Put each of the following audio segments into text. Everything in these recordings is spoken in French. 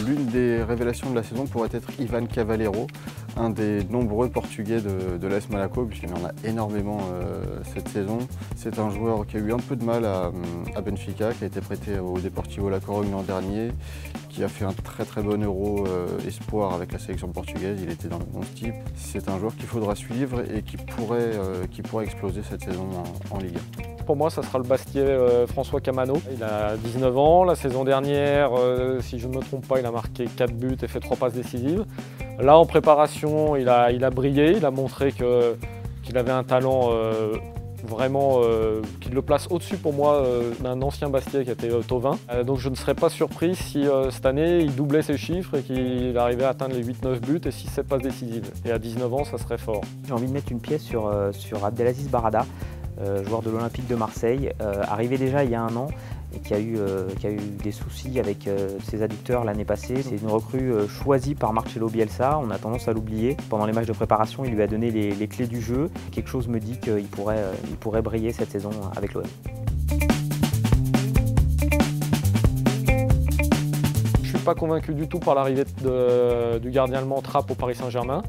L'une des révélations de la saison pourrait être Ivan Cavaleiro, un des nombreux Portugais de l'AS Monaco, puisqu'il y en a énormément cette saison. C'est un joueur qui a eu un peu de mal à Benfica, qui a été prêté au Deportivo La Corogne l'an dernier, qui a fait un très bon Euro espoir avec la sélection portugaise. Il était dans le bon type. C'est un joueur qu'il faudra suivre et qui pourrait exploser cette saison en Ligue 1. Pour moi, ça sera le Bastiais François Camano. Il a 19 ans. La saison dernière, si je ne me trompe pas, il a marqué 4 buts et fait 3 passes décisives. Là, en préparation, il a brillé. Il a montré qu'il avait un talent vraiment qui le place au-dessus pour moi d'un ancien Bastiais qui était Thauvin. Donc je ne serais pas surpris si cette année, il doublait ses chiffres et qu'il arrivait à atteindre les 8-9 buts et 6-7 passes décisives. Et à 19 ans, ça serait fort. J'ai envie de mettre une pièce sur Abdelaziz Barada. Joueur de l'Olympique de Marseille, arrivé déjà il y a un an et qui a eu des soucis avec ses adducteurs l'année passée. C'est une recrue choisie par Marcelo Bielsa, on a tendance à l'oublier. Pendant les matchs de préparation, il lui a donné les clés du jeu. Quelque chose me dit qu'il pourrait briller cette saison avec l'OM. Je ne suis pas convaincu du tout par l'arrivée du gardien allemand Trapp au Paris Saint-Germain.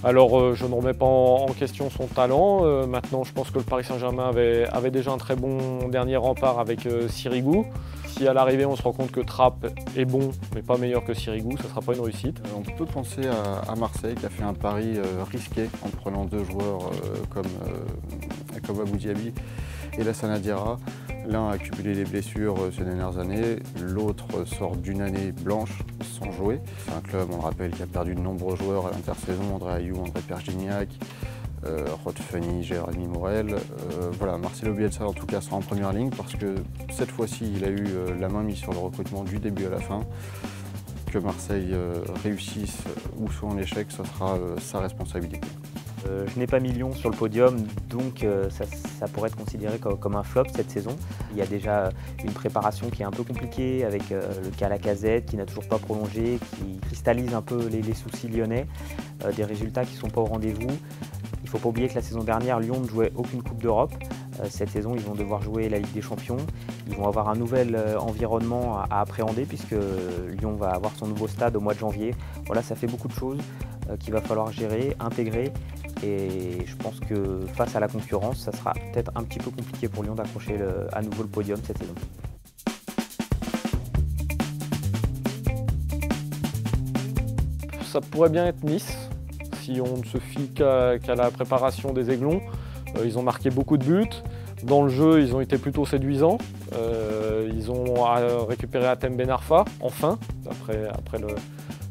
Alors je ne remets pas en question son talent. Maintenant je pense que le Paris Saint-Germain avait déjà un très bon dernier rempart avec Sirigu. Si à l'arrivée on se rend compte que Trapp est bon mais pas meilleur que Sirigu, ça ne sera pas une réussite. On peut penser à Marseille qui a fait un pari risqué en prenant deux joueurs comme Abou Diaby et Lassana Diarra. L'un a cumulé les blessures ces dernières années, l'autre sort d'une année blanche sans jouer. C'est un club, on le rappelle, qui a perdu de nombreux joueurs à l'intersaison, André Ayew, André Pergignac, Rod Funny, Jérémy Morel. Voilà, Marcelo Bielsa en tout cas sera en première ligne parce que cette fois-ci il a eu la main mise sur le recrutement du début à la fin. Que Marseille réussisse ou soit en échec, ce sera sa responsabilité. Je n'ai pas mis Lyon sur le podium, donc ça pourrait être considéré comme un flop cette saison. Il y a déjà une préparation qui est un peu compliquée avec le cas Lacazette qui n'a toujours pas prolongé, qui cristallise un peu les soucis lyonnais, des résultats qui ne sont pas au rendez-vous. Il ne faut pas oublier que la saison dernière, Lyon ne jouait aucune Coupe d'Europe. Cette saison, ils vont devoir jouer la Ligue des Champions. Ils vont avoir un nouvel environnement à appréhender puisque Lyon va avoir son nouveau stade au mois de janvier. Voilà, ça fait beaucoup de choses qu'il va falloir gérer, intégrer. Et je pense que face à la concurrence, ça sera peut-être un petit peu compliqué pour Lyon d'accrocher à nouveau le podium cette saison. Ça pourrait bien être Nice, si on ne se fie qu'à la préparation des Aiglons. Ils ont marqué beaucoup de buts. Dans le jeu, ils ont été plutôt séduisants. Ils ont récupéré Hatem Ben Arfa, enfin, après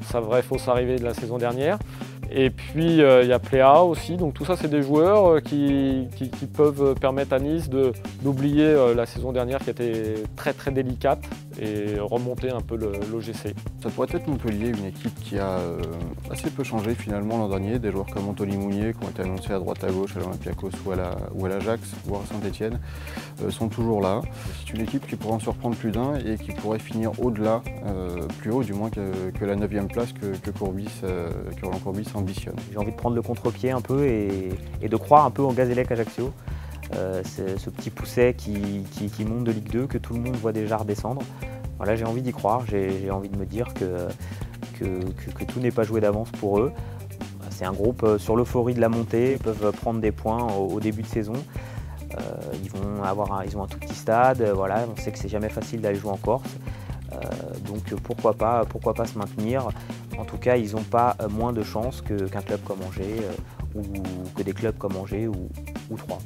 sa vraie fausse arrivée de la saison dernière. Et puis il y a Pléa aussi, donc tout ça c'est des joueurs qui peuvent permettre à Nice d'oublier la saison dernière qui était très délicate et remonter un peu l'OGC. Ça pourrait être Montpellier, une équipe qui a assez peu changé finalement l'an dernier. Des joueurs comme Anthony Mounier qui ont été annoncés à droite à gauche à l'Olympiakos ou à l'Ajax ou à Saint-Etienne sont toujours là. C'est une équipe qui pourrait en surprendre plus d'un et qui pourrait finir au-delà, plus haut du moins que la 9e place que Roland Courbis ambitionne. J'ai envie de prendre le contre-pied un peu et de croire un peu en Gazélec Ajaccio. Ce petit pousset qui monte de Ligue 2, que tout le monde voit déjà redescendre. Voilà, j'ai envie d'y croire, j'ai envie de me dire que tout n'est pas joué d'avance pour eux. C'est un groupe sur l'euphorie de la montée, ils peuvent prendre des points au début de saison. Ils ont un tout petit stade, voilà, on sait que c'est jamais facile d'aller jouer en Corse. Donc pourquoi pas se maintenir. En tout cas, ils n'ont pas moins de chance qu'un club comme Angers ou que des clubs comme Angers ou Troyes.